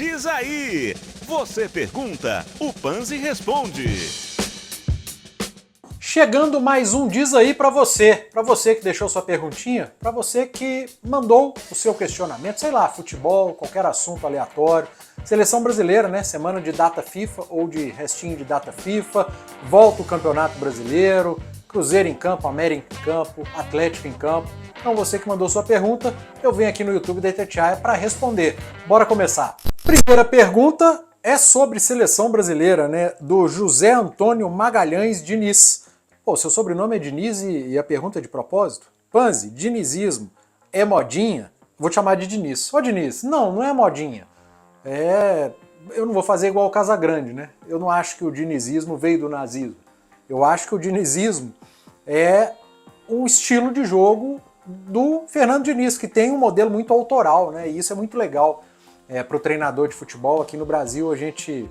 Diz aí! Você pergunta, o Panzi responde. Chegando mais um Diz Aí pra você que deixou sua perguntinha, pra você que mandou o seu questionamento, sei lá, futebol, qualquer assunto aleatório, seleção brasileira, né, semana de data FIFA ou de restinho de data FIFA, volta o Campeonato Brasileiro, Cruzeiro em campo, América em campo, Atlético em campo. Então você que mandou sua pergunta, eu venho aqui no YouTube da Itatiaia para responder. Bora começar. Primeira pergunta é sobre seleção brasileira, né, do José Antônio Magalhães Diniz. Pô, seu sobrenome é Diniz e a pergunta é de propósito? Panzi, dinizismo é modinha? Vou te chamar de Diniz. Ô Diniz, não é modinha. Eu não vou fazer igual o Casagrande, né? Eu não acho que o dinizismo veio do nazismo. Eu acho que o dinizismo é um estilo de jogo do Fernando Diniz, que tem um modelo muito autoral, né? E isso é muito legal para o treinador de futebol. Aqui no Brasil a gente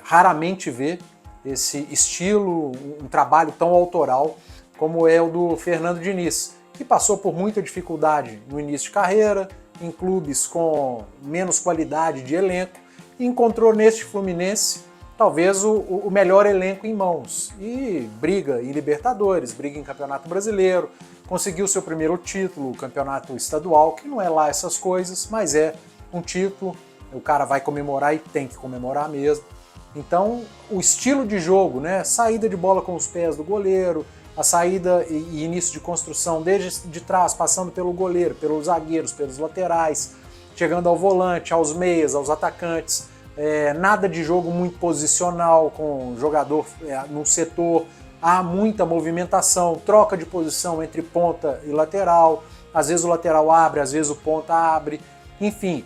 raramente vê esse estilo, um trabalho tão autoral como é o do Fernando Diniz, que passou por muita dificuldade no início de carreira, em clubes com menos qualidade de elenco, e encontrou neste Fluminense talvez o melhor elenco em mãos. E briga em Libertadores, briga em Campeonato Brasileiro, conseguiu seu primeiro título, o Campeonato Estadual, que não é lá essas coisas, mas é um título, o cara vai comemorar e tem que comemorar mesmo. Então, o estilo de jogo, né, saída de bola com os pés do goleiro, a saída e início de construção desde de trás, passando pelo goleiro, pelos zagueiros, pelos laterais, chegando ao volante, aos meias, aos atacantes, nada de jogo muito posicional, com o jogador num setor, há muita movimentação, troca de posição entre ponta e lateral, às vezes o lateral abre, às vezes o ponta abre, enfim,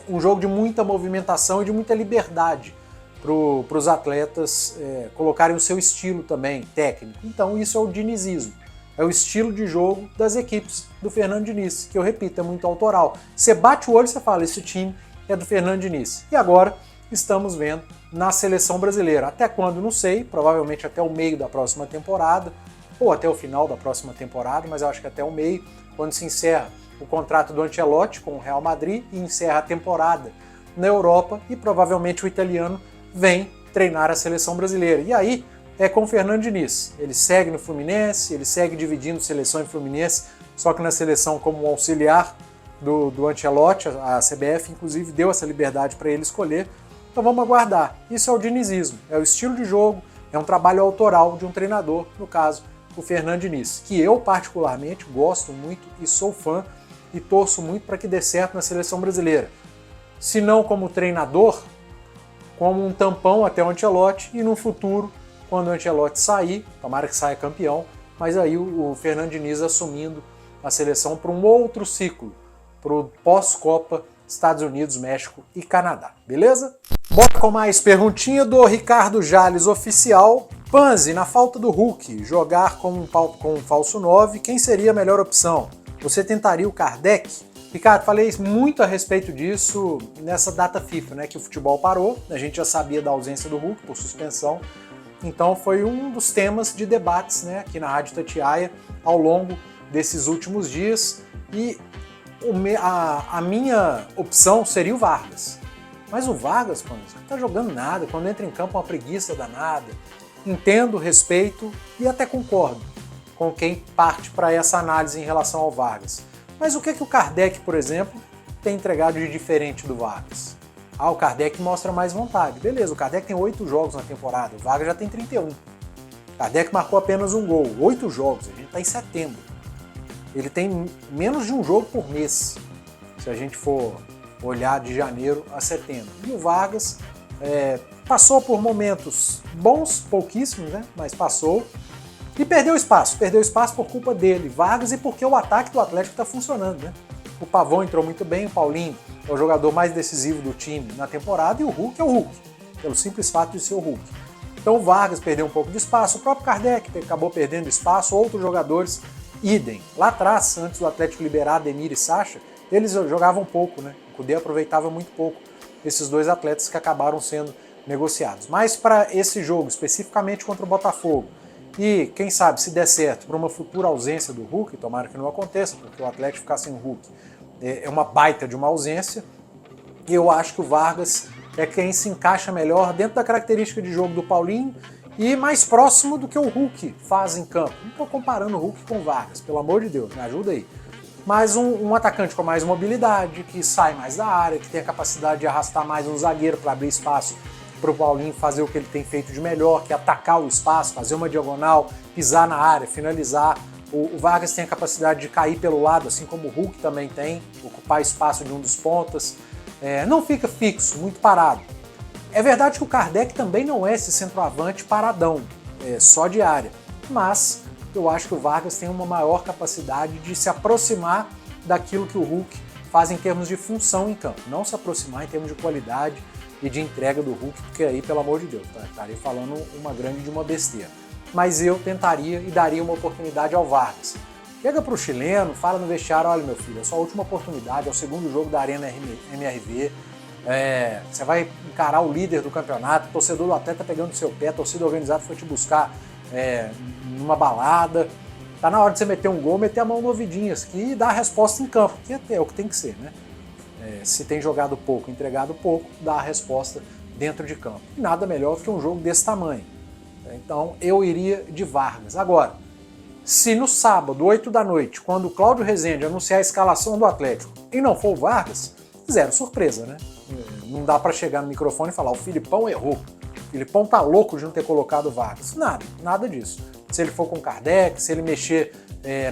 um jogo de muita movimentação e de muita liberdade para os atletas colocarem o seu estilo também técnico. Então isso é o dinizismo, é o estilo de jogo das equipes do Fernando Diniz, que eu repito, é muito autoral. Você bate o olho e você fala, esse time é do Fernando Diniz. E agora estamos vendo na seleção brasileira. Até quando, não sei, provavelmente até o meio da próxima temporada, ou até o final da próxima temporada, mas eu acho que até o meio, quando se encerra o contrato do Ancelotti com o Real Madrid e encerra a temporada na Europa, e provavelmente o italiano vem treinar a seleção brasileira. E aí é com o Fernando Diniz. Ele segue no Fluminense, ele segue dividindo seleção em Fluminense, só que na seleção como auxiliar do Ancelotti, a CBF inclusive deu essa liberdade para ele escolher. Então vamos aguardar. Isso é o dinizismo, é o estilo de jogo, é um trabalho autoral de um treinador, no caso o Fernando Diniz, que eu particularmente gosto muito e sou fã e torço muito para que dê certo na seleção brasileira. Se não como treinador, como um tampão até o Ancelotti, e no futuro, quando o Ancelotti sair, tomara que saia campeão, mas aí o Fernando Diniz assumindo a seleção para um outro ciclo, para o pós-Copa, Estados Unidos, México e Canadá, beleza? Bora com mais perguntinha do Ricardo Jales Oficial. Panzi, na falta do Hulk, jogar com um falso 9, quem seria a melhor opção? Você tentaria o Kardec? Ricardo, falei muito a respeito disso nessa data FIFA, né, que o futebol parou, a gente já sabia da ausência do Hulk por suspensão, então foi um dos temas de debates, né, aqui na Rádio Itatiaia ao longo desses últimos dias, e a minha opção seria o Vargas. Mas o Vargas, não tá jogando nada, quando entra em campo é uma preguiça danada. Entendo, respeito e até concordo com quem parte para essa análise em relação ao Vargas. Mas o que o Kardec, por exemplo, tem entregado de diferente do Vargas? O Kardec mostra mais vontade. Beleza, o Kardec tem 8 jogos na temporada, o Vargas já tem 31. O Kardec marcou apenas um gol, 8 jogos, a gente está em setembro. Ele tem menos de um jogo por mês, se a gente for olhar de janeiro a setembro. E o Vargas passou por momentos bons, pouquíssimos, né? Mas passou. E perdeu espaço por culpa dele, Vargas, e porque o ataque do Atlético está funcionando, né? O Pavão entrou muito bem, o Paulinho é o jogador mais decisivo do time na temporada, e o Hulk é o Hulk, pelo simples fato de ser o Hulk. Então o Vargas perdeu um pouco de espaço, o próprio Kardec acabou perdendo espaço, outros jogadores, idem. Lá atrás, antes do Atlético liberar Ademir e Sacha, eles jogavam pouco, né? O Cudê aproveitava muito pouco esses dois atletas que acabaram sendo negociados. Mas para esse jogo, especificamente contra o Botafogo, e quem sabe, se der certo, para uma futura ausência do Hulk, tomara que não aconteça, porque o Atlético ficar sem o Hulk é uma baita de uma ausência, eu acho que o Vargas é quem se encaixa melhor dentro da característica de jogo do Paulinho e mais próximo do que o Hulk faz em campo. Não estou comparando o Hulk com o Vargas, pelo amor de Deus, me ajuda aí. Mas um atacante com mais mobilidade, que sai mais da área, que tem a capacidade de arrastar mais um zagueiro para abrir espaço para o Paulinho fazer o que ele tem feito de melhor, que é atacar o espaço, fazer uma diagonal, pisar na área, finalizar. O Vargas tem a capacidade de cair pelo lado, assim como o Hulk também tem, ocupar espaço de um dos pontas. Não fica fixo, muito parado. É verdade que o Kardec também não é esse centroavante paradão, só de área, mas eu acho que o Vargas tem uma maior capacidade de se aproximar daquilo que o Hulk faz em termos de função em campo, não se aproximar em termos de qualidade e de entrega do Hulk, porque aí, pelo amor de Deus, estaria falando uma grande de uma besteira. Mas eu tentaria e daria uma oportunidade ao Vargas. Chega pro chileno, fala no vestiário, olha meu filho, é a sua última oportunidade, é o segundo jogo da Arena MRV, você vai encarar o líder do campeonato, o torcedor do Atlético tá pegando no seu pé, a torcida organizada foi te buscar numa balada, tá na hora de você meter um gol, meter a mão no ouvidinho e dar a resposta em campo, que é o que tem que ser, né? Se tem jogado pouco, entregado pouco, dá a resposta dentro de campo. E nada melhor do que um jogo desse tamanho. Então eu iria de Vargas. Agora, se no sábado, 8 da noite, quando o Cláudio Rezende anunciar a escalação do Atlético e não for o Vargas, zero surpresa, né? Não dá para chegar no microfone e falar o Filipão errou. O Filipão tá louco de não ter colocado o Vargas. Nada disso. Se ele for com o Kardec, se ele mexer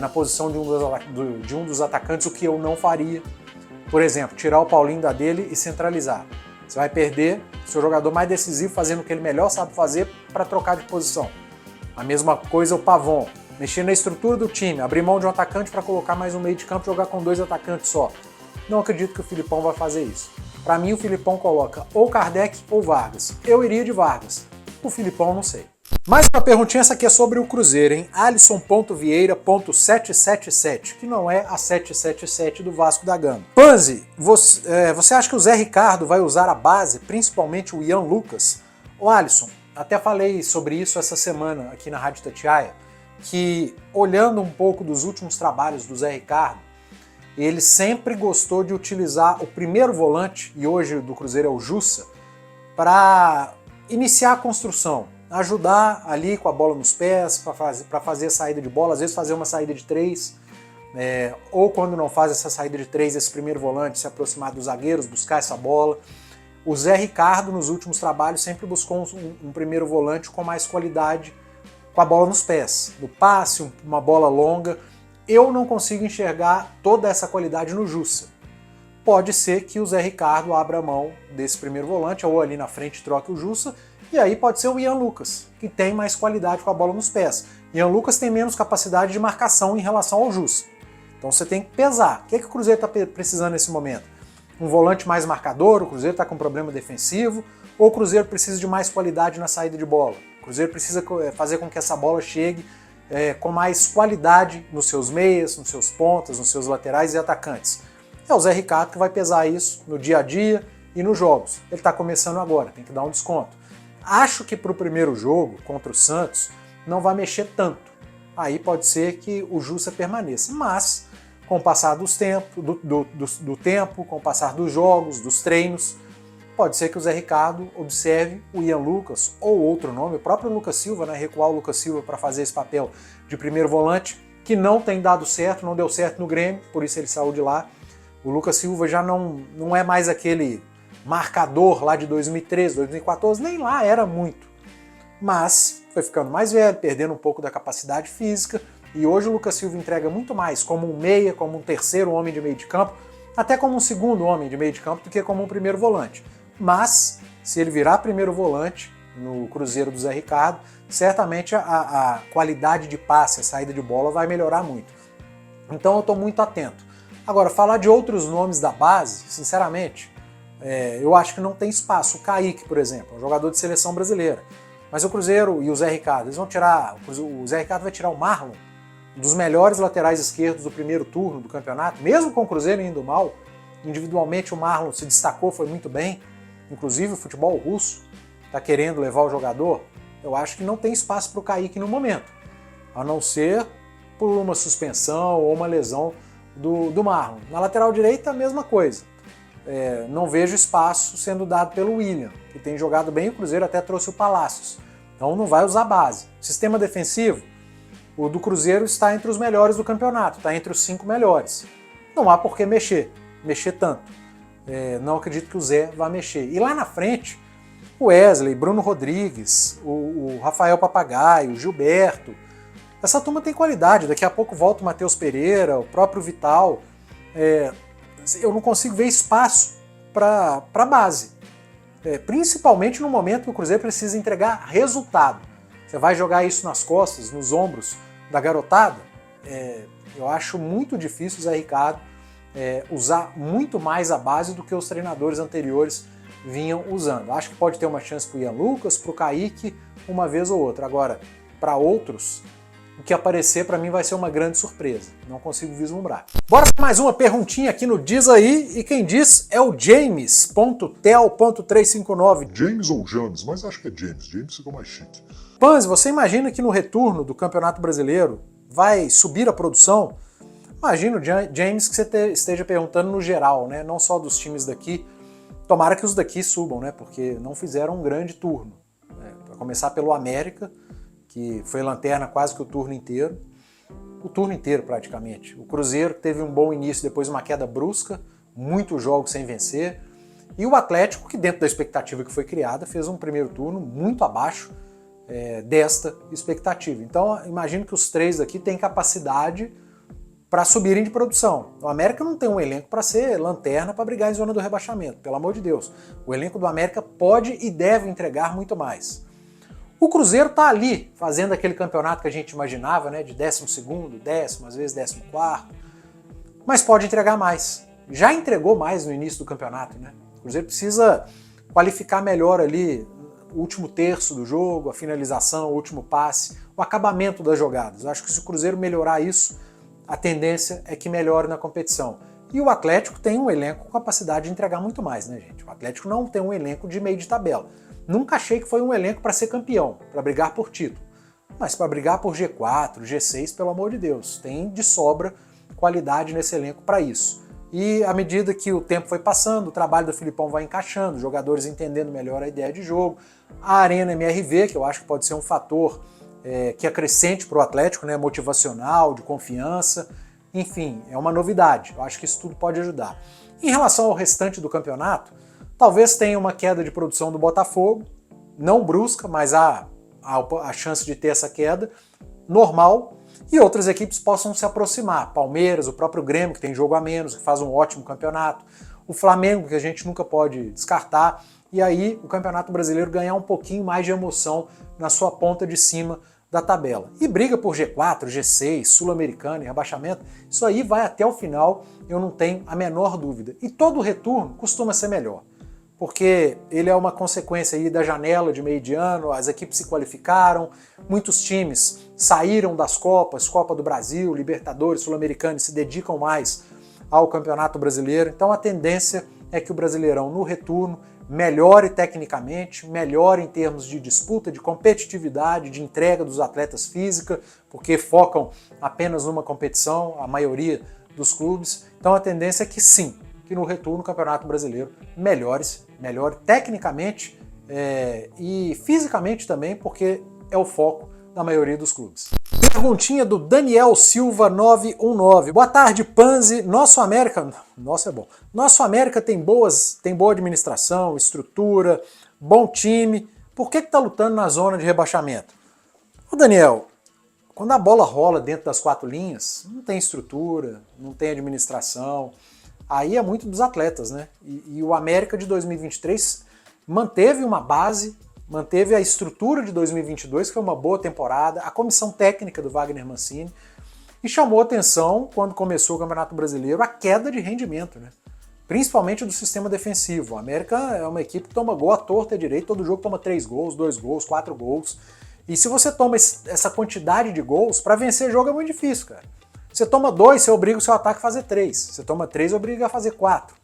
na posição de um dos atacantes, o que eu não faria. Por exemplo, tirar o Paulinho da dele e centralizar. Você vai perder seu jogador mais decisivo fazendo o que ele melhor sabe fazer para trocar de posição. A mesma coisa o Pavon. Mexer na estrutura do time, abrir mão de um atacante para colocar mais um meio de campo e jogar com 2 atacantes só. Não acredito que o Filipão vai fazer isso. Para mim, o Filipão coloca ou Kardec ou Vargas. Eu iria de Vargas. O Filipão, não sei. Mais uma perguntinha, essa aqui é sobre o Cruzeiro, hein? Alisson.vieira.777, que não é a 777 do Vasco da Gama. Panzi, você acha que o Zé Ricardo vai usar a base, principalmente o Ian Lucas? Ô Alisson, até falei sobre isso essa semana aqui na Rádio Itatiaia, que olhando um pouco dos últimos trabalhos do Zé Ricardo, ele sempre gostou de utilizar o primeiro volante, e hoje do Cruzeiro é o Jussa, para iniciar a construção, ajudar ali com a bola nos pés, para fazer a saída de bola, às vezes fazer uma saída de 3, ou quando não faz essa saída de 3, esse primeiro volante se aproximar dos zagueiros, buscar essa bola. O Zé Ricardo, nos últimos trabalhos, sempre buscou um primeiro volante com mais qualidade, com a bola nos pés, no passe, uma bola longa. Eu não consigo enxergar toda essa qualidade no Jussa. Pode ser que o Zé Ricardo abra mão desse primeiro volante, ou ali na frente troque o Jussa, e aí pode ser o Ian Lucas, que tem mais qualidade com a bola nos pés. Ian Lucas tem menos capacidade de marcação em relação ao Jussa. Então você tem que pesar. O que o Cruzeiro está precisando nesse momento? Um volante mais marcador, o Cruzeiro está com problema defensivo, ou o Cruzeiro precisa de mais qualidade na saída de bola? O Cruzeiro precisa fazer com que essa bola chegue com mais qualidade nos seus meias, nos seus pontas, nos seus laterais e atacantes. É o Zé Ricardo que vai pesar isso no dia a dia e nos jogos. Ele está começando agora, tem que dar um desconto. Acho que para o primeiro jogo, contra o Santos, não vai mexer tanto. Aí pode ser que o Jussa permaneça, mas com o passar do tempo, com o passar dos jogos, dos treinos, pode ser que o Zé Ricardo observe o Ian Lucas ou outro nome, o próprio Lucas Silva, né, recuar o Lucas Silva para fazer esse papel de primeiro volante, que não tem dado certo, não deu certo no Grêmio, por isso ele saiu de lá. O Lucas Silva já não é mais aquele marcador lá de 2013, 2014, nem lá era muito. Mas foi ficando mais velho, perdendo um pouco da capacidade física, e hoje o Lucas Silva entrega muito mais como um meia, como um terceiro homem de meio de campo, até como um segundo homem de meio de campo do que como um primeiro volante. Mas, se ele virar primeiro volante no Cruzeiro do Zé Ricardo, certamente a qualidade de passe, a saída de bola vai melhorar muito. Então eu estou muito atento. Agora, falar de outros nomes da base, sinceramente, eu acho que não tem espaço. O Kaique, por exemplo, é um jogador de seleção brasileira. Mas o Cruzeiro e o Zé Ricardo, eles vão tirar... O Zé Ricardo vai tirar o Marlon, um dos melhores laterais esquerdos do primeiro turno do campeonato, mesmo com o Cruzeiro indo mal. Individualmente o Marlon se destacou, foi muito bem. Inclusive o futebol russo está querendo levar o jogador. Eu acho que não tem espaço para o Kaique no momento, a não ser por uma suspensão ou uma lesão do Marlon. Na lateral direita, a mesma coisa. não vejo espaço sendo dado pelo William, que tem jogado bem, o Cruzeiro até trouxe o Palácios. Então não vai usar base. Sistema defensivo, o do Cruzeiro está entre os melhores do campeonato, está entre os 5 melhores. Não há por que mexer tanto. Não acredito que o Zé vá mexer. E lá na frente, o Wesley, Bruno Rodrigues, o Rafael Papagaio, o Gilberto, essa turma tem qualidade. Daqui a pouco volta o Matheus Pereira, o próprio Vital. Eu não consigo ver espaço para a base. Principalmente no momento que o Cruzeiro precisa entregar resultado. Você vai jogar isso nas costas, nos ombros da garotada? Eu acho muito difícil o Zé Ricardo usar muito mais a base do que os treinadores anteriores vinham usando. Acho que pode ter uma chance para o Ian Lucas, para o Kaique, uma vez ou outra. Agora, para outros, o que aparecer para mim vai ser uma grande surpresa. Não consigo vislumbrar. Bora para mais uma perguntinha aqui no Diz Aí, e quem diz é o James.tel.359. James ou James, mas acho que é James. James ficou mais chique. Panzi, você imagina que no retorno do Campeonato Brasileiro vai subir a produção? Imagino, James, que você esteja perguntando no geral, né? Não só dos times daqui. Tomara que os daqui subam, né? Porque não fizeram um grande turno. Para começar pelo América, que foi lanterna quase que o turno inteiro. O turno inteiro, praticamente. O Cruzeiro teve um bom início, depois uma queda brusca, muitos jogos sem vencer. E o Atlético, que dentro da expectativa que foi criada, fez um primeiro turno muito abaixo desta expectativa. Então, imagino que os três daqui têm capacidade para subirem de produção. O América não tem um elenco para ser lanterna para brigar em zona do rebaixamento, pelo amor de Deus. O elenco do América pode e deve entregar muito mais. O Cruzeiro está ali, fazendo aquele campeonato que a gente imaginava, né, de 12º, 10º, às vezes 14º, mas pode entregar mais. Já entregou mais no início do campeonato, né? O Cruzeiro precisa qualificar melhor ali o último terço do jogo, a finalização, o último passe, o acabamento das jogadas. Eu acho que se o Cruzeiro melhorar isso, a tendência é que melhore na competição. E o Atlético tem um elenco com capacidade de entregar muito mais, né, gente? O Atlético não tem um elenco de meio de tabela. Nunca achei que foi um elenco para ser campeão, para brigar por título. Mas para brigar por G4, G6, pelo amor de Deus, tem de sobra qualidade nesse elenco para isso. E à medida que o tempo foi passando, o trabalho do Filipão vai encaixando, os jogadores entendendo melhor a ideia de jogo, a Arena MRV, que eu acho que pode ser um fator que acrescente para o Atlético, né, motivacional, de confiança, enfim, é uma novidade. Eu acho que isso tudo pode ajudar. Em relação ao restante do campeonato, talvez tenha uma queda de produção do Botafogo, não brusca, mas há a chance de ter essa queda, normal, e outras equipes possam se aproximar. Palmeiras, o próprio Grêmio, que tem jogo a menos, que faz um ótimo campeonato, o Flamengo, que a gente nunca pode descartar, e aí o Campeonato Brasileiro ganhar um pouquinho mais de emoção na sua ponta de cima da tabela. E briga por G4, G6, Sul-Americana e rebaixamento, isso aí vai até o final, eu não tenho a menor dúvida. E todo retorno costuma ser melhor, porque ele é uma consequência aí da janela de meio de ano, as equipes se qualificaram, muitos times saíram das Copas, Copa do Brasil, Libertadores, Sul-Americana, e se dedicam mais ao Campeonato Brasileiro. Então a tendência é que o Brasileirão no retorno melhore tecnicamente, melhore em termos de disputa, de competitividade, de entrega dos atletas física, porque focam apenas numa competição, a maioria dos clubes. Então a tendência é que sim, que no retorno o Campeonato Brasileiro melhore tecnicamente e fisicamente também, porque é o foco da maioria dos clubes. Perguntinha do Daniel Silva 919. Boa tarde, Panzi. Nosso América... Nossa, é bom. Nosso América tem boa administração, estrutura, bom time. Por que tá lutando na zona de rebaixamento? Ô Daniel, quando a bola rola dentro das 4 linhas, não tem estrutura, não tem administração. Aí é muito dos atletas, né? E o América de 2023 manteve uma base, manteve a estrutura de 2022, que foi uma boa temporada, a comissão técnica do Wagner Mancini, e chamou atenção, quando começou o Campeonato Brasileiro, a queda de rendimento, né? Principalmente do sistema defensivo. O América é uma equipe que toma gol à torta e à direita, todo jogo toma 3 gols, 2 gols, 4 gols. E se você toma essa quantidade de gols, para vencer jogo é muito difícil, cara. Você toma 2, você obriga o seu ataque a fazer 3. Você toma 3, obriga a fazer 4.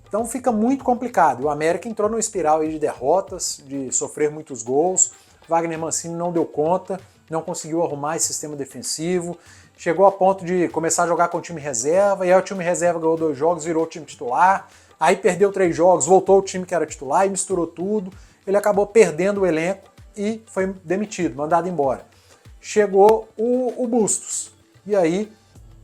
Então fica muito complicado. O América entrou numa espiral aí de derrotas, de sofrer muitos gols. Wagner Mancini não deu conta, não conseguiu arrumar esse sistema defensivo. chegou a ponto de começar a jogar com o time reserva, e aí o time reserva ganhou 2 jogos, virou o time titular, aí perdeu 3 jogos, voltou o time que era titular e misturou tudo. Ele acabou perdendo o elenco e foi demitido, mandado embora. Chegou o Bustos, e aí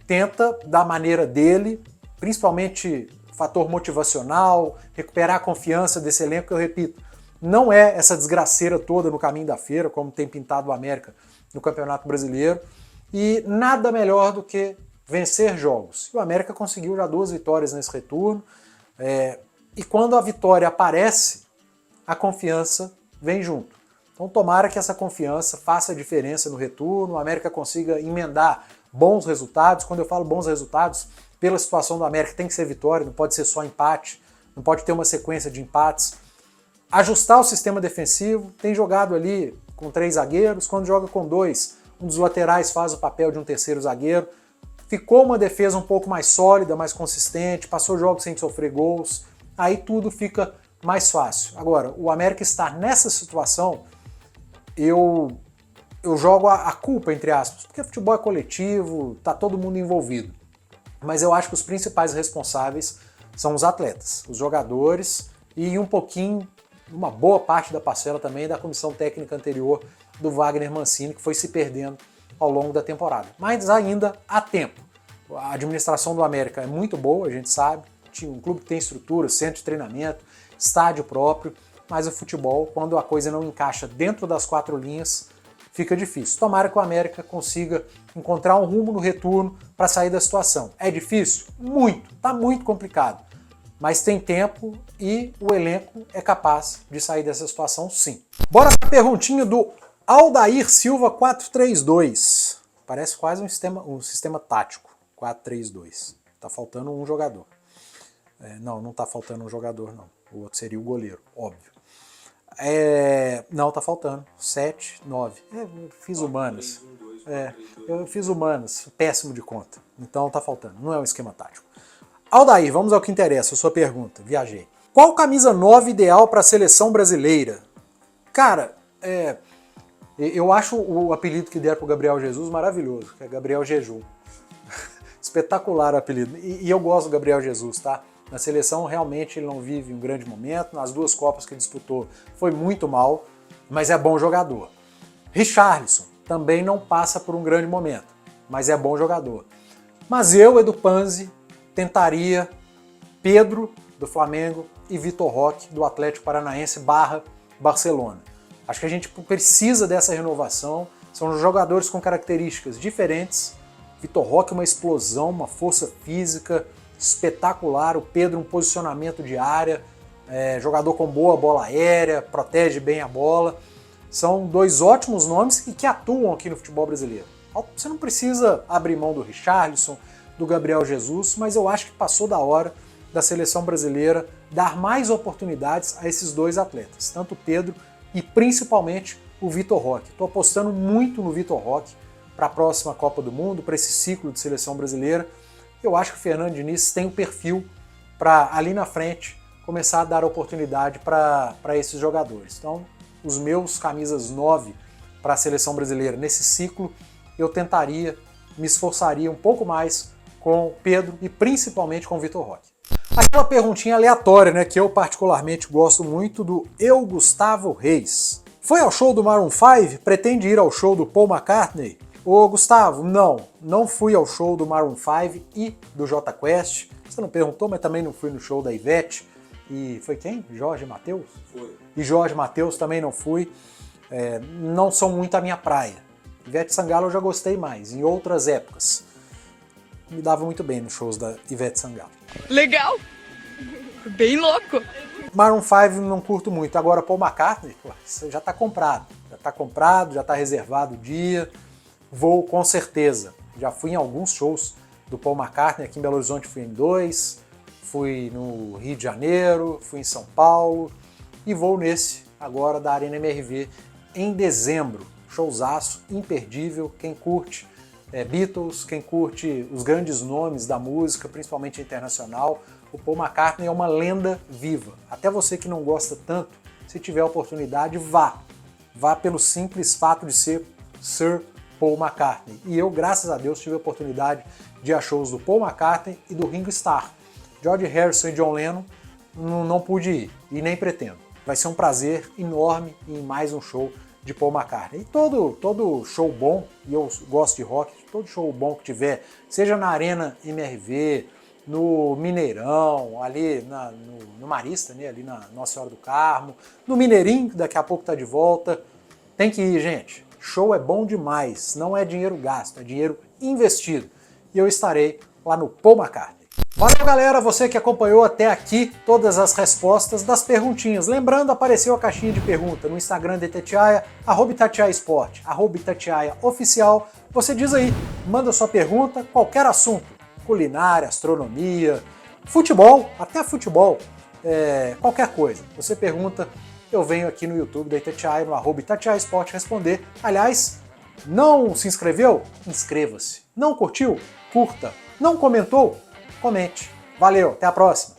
tenta, da maneira dele, principalmente fator motivacional, recuperar a confiança desse elenco, que eu repito, não é essa desgraceira toda no caminho da feira, como tem pintado o América no Campeonato Brasileiro, e nada melhor do que vencer jogos. E o América conseguiu já 2 vitórias nesse retorno, e quando a vitória aparece, a confiança vem junto. Então tomara que essa confiança faça a diferença no retorno, o América consiga emendar bons resultados. Quando eu falo bons resultados, pela situação do América tem que ser vitória, não pode ser só empate, não pode ter uma sequência de empates. Ajustar o sistema defensivo, tem jogado ali com 3 zagueiros, quando joga com 2, um dos laterais faz o papel de um terceiro zagueiro. Ficou uma defesa um pouco mais sólida, mais consistente, passou jogos sem sofrer gols, aí tudo fica mais fácil. Agora, o América estar nessa situação, eu jogo a culpa, entre aspas, porque futebol é coletivo, tá todo mundo envolvido. Mas eu acho que os principais responsáveis são os atletas, os jogadores e um pouquinho, uma boa parte da parcela também da comissão técnica anterior do Wagner Mancini, que foi se perdendo ao longo da temporada. Mas ainda há tempo. A administração do América é muito boa, a gente sabe, um clube que tem estrutura, centro de treinamento, estádio próprio, mas o futebol, quando a coisa não encaixa dentro das 4 linhas, fica difícil. Tomara que o América consiga encontrar um rumo no retorno para sair da situação. É difícil? Muito, tá muito complicado. Mas tem tempo e o elenco é capaz de sair dessa situação, sim. Bora para a perguntinha do Aldair Silva 432. Parece quase um sistema tático, 4-3-2. Tá faltando um jogador. Não tá faltando um jogador, não. O outro seria o goleiro, óbvio. Não, tá faltando. 7, 9. Fiz humanas. Eu fiz humanas, péssimo de conta. Então tá faltando, não é um esquema tático. Aldair, vamos ao que interessa, a sua pergunta. Viajei. Qual camisa 9 ideal para a seleção brasileira? Cara, eu acho o apelido que deram pro Gabriel Jesus maravilhoso, que é Gabriel Jejum. Espetacular o apelido. E eu gosto do Gabriel Jesus, tá? Na seleção, realmente, ele não vive um grande momento. Nas 2 Copas que ele disputou, foi muito mal, mas é bom jogador. Richarlison também não passa por um grande momento, mas é bom jogador. Mas eu, Edu Panzi, tentaria Pedro, do Flamengo, e Vitor Roque, do Atlético Paranaense / Barcelona. Acho que a gente precisa dessa renovação. São jogadores com características diferentes. Vitor Roque, uma explosão, uma força física espetacular, o Pedro um posicionamento de área, jogador com boa bola aérea, protege bem a bola. São 2 ótimos nomes que atuam aqui no futebol brasileiro. Você não precisa abrir mão do Richarlison, do Gabriel Jesus, mas eu acho que passou da hora da seleção brasileira dar mais oportunidades a esses 2 atletas, tanto o Pedro e principalmente o Vitor Roque. Estou apostando muito no Vitor Roque para a próxima Copa do Mundo, para esse ciclo de seleção brasileira. Eu acho que o Fernando Diniz tem o perfil para, ali na frente, começar a dar oportunidade para esses jogadores. Então, os meus camisas 9 para a seleção brasileira nesse ciclo, eu tentaria, me esforçaria um pouco mais com Pedro e principalmente com Vitor Roque. Aquela perguntinha aleatória, né, que eu particularmente gosto muito, do Eu Gustavo Reis. Foi ao show do Maroon 5? Pretende ir ao show do Paul McCartney? Ô Gustavo, não fui ao show do Maroon 5 e do Jota Quest. Você não perguntou, mas também não fui no show da Ivete. E foi quem? Jorge Mateus? Foi. E Jorge Mateus também não fui. Não são muito a minha praia. Ivete Sangalo eu já gostei mais, em outras épocas. Me dava muito bem nos shows da Ivete Sangalo. Legal! Bem louco! Maroon 5 não curto muito. Agora Paul McCartney, isso já tá comprado. Já tá reservado o dia. Vou com certeza. Já fui em alguns shows do Paul McCartney, aqui em Belo Horizonte fui em 2, fui no Rio de Janeiro, fui em São Paulo e vou nesse agora da Arena MRV em dezembro. Showzaço imperdível, quem curte Beatles, quem curte os grandes nomes da música, principalmente internacional, o Paul McCartney é uma lenda viva. Até você que não gosta tanto, se tiver a oportunidade, vá. Vá pelo simples fato de ser Sir Paul McCartney. E eu, graças a Deus, tive a oportunidade de ir a shows do Paul McCartney e do Ringo Starr. George Harrison e John Lennon não pude ir e nem pretendo. Vai ser um prazer enorme em mais um show de Paul McCartney. E todo show bom, e eu gosto de rock, todo show bom que tiver, seja na Arena MRV, no Mineirão, ali no Marista, né, ali na Nossa Senhora do Carmo, no Mineirinho, que daqui a pouco tá de volta. Tem que ir, gente. Show é bom demais. Não é dinheiro gasto, é dinheiro investido. E eu estarei lá no Paul McCartney. Valeu, galera, você que acompanhou até aqui todas as respostas das perguntinhas. Lembrando, apareceu a caixinha de pergunta no Instagram da Itatiaia, @ItatiaiaSport, @ItatiaiaOficial. Você diz aí, manda sua pergunta, qualquer assunto, culinária, astronomia, futebol, até futebol, qualquer coisa. Você pergunta, eu venho aqui no YouTube da Itatiaia, no @ItatiaiaSport responder. Aliás, não se inscreveu? Inscreva-se. Não curtiu? Curta. Não comentou? Comente. Valeu, até a próxima!